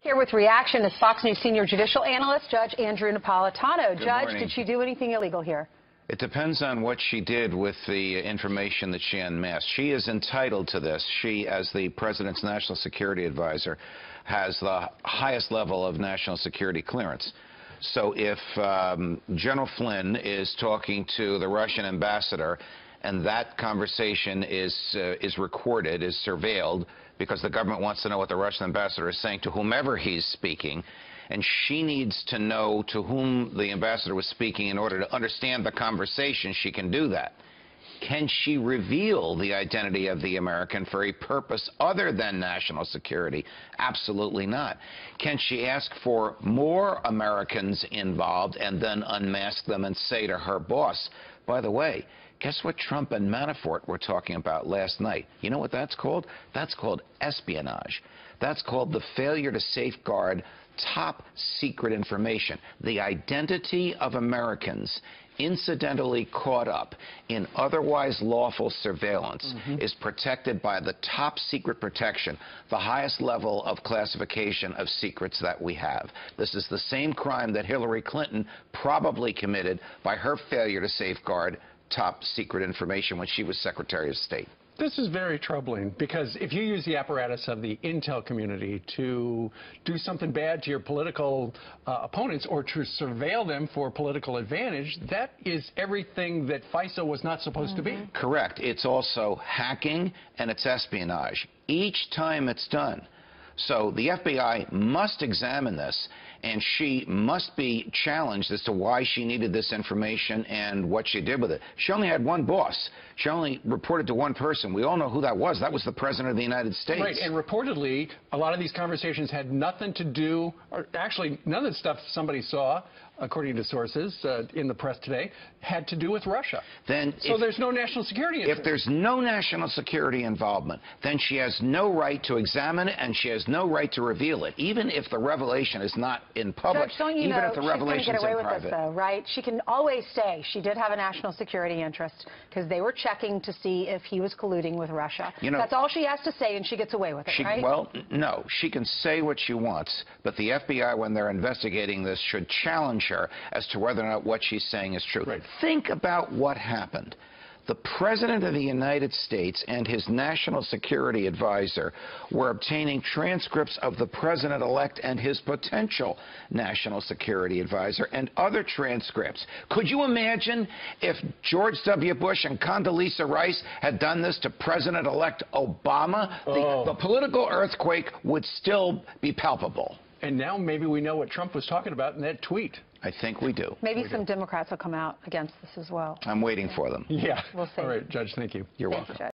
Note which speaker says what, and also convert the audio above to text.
Speaker 1: Here with reaction is Fox News senior judicial analyst, Judge Andrew Napolitano.
Speaker 2: Good
Speaker 1: Judge,
Speaker 2: morning.
Speaker 1: did she do anything illegal here?
Speaker 2: It depends on what she did with the information that she unmasked. She is entitled to this. She, as the president's national security advisor, has the highest level of national security clearance. So if General Flynn is talking to the Russian ambassador and that conversation is recorded, is surveilled, because the government wants to know what the Russian ambassador is saying to whomever he's speaking, and she needs to know to whom the ambassador was speaking in order to understand the conversation, she can do that. Can she reveal the identity of the American for a purpose other than national security? Absolutely not. Can she ask for more Americans involved and then unmask them and say to her boss, by the way, guess what Trump and Manafort were talking about last night? You know what that's called? That's called espionage. That's called the failure to safeguard top secret information. The identity of Americans incidentally caught up in otherwise lawful surveillance is protected by the top secret protection, the highest level of classification of secrets that we have. This is the same crime that Hillary Clinton probably committed by her failure to safeguard top secret information when she was Secretary of State.
Speaker 3: This is very troubling, because if you use the apparatus of the intel community to do something bad to your political opponents or to surveil them for political advantage, that is everything that FISA was not supposed to be.
Speaker 2: Correct. It's also hacking and it's espionage. Each time it's done. So the FBI must examine this, and she must be challenged as to why she needed this information and what she did with it. She only had one boss. She only reported to one person. We all know who that was. That was the President of the United States.
Speaker 3: Right, and reportedly, a lot of these conversations had nothing to do, or actually none of the stuff somebody saw, according to sources in the press today, had to do with Russia. So there's no national security interest.
Speaker 2: If there's no national security involvement, then she has no right to examine it, and she has no right to reveal it, even if the revelation is not in public,
Speaker 1: Judge,
Speaker 2: even if the revelation is in private.
Speaker 1: She's going to get away with this, though, right? She can always say she did have a national security interest because they were checking to see if he was colluding with Russia. You know, that's all she has to say, and she gets away with it, right?
Speaker 2: Well, no. She can say what she wants, but the FBI, when they're investigating this, should challenge her as to whether or not what she's saying is true.
Speaker 3: Right.
Speaker 2: Think about what happened. The President of the United States and his national security advisor were obtaining transcripts of the President-elect and his potential national security advisor and other transcripts. Could you imagine if George W. Bush and Condoleezza Rice had done this to President-elect Obama? The political earthquake would still be palpable.
Speaker 3: And now maybe we know what Trump was talking about in that tweet.
Speaker 2: I think we do.
Speaker 1: Maybe some Democrats will come out against this as well.
Speaker 2: I'm waiting for them.
Speaker 3: Yeah.
Speaker 1: We'll see.
Speaker 3: All right, Judge, thank you.
Speaker 2: You're welcome.
Speaker 1: Judge.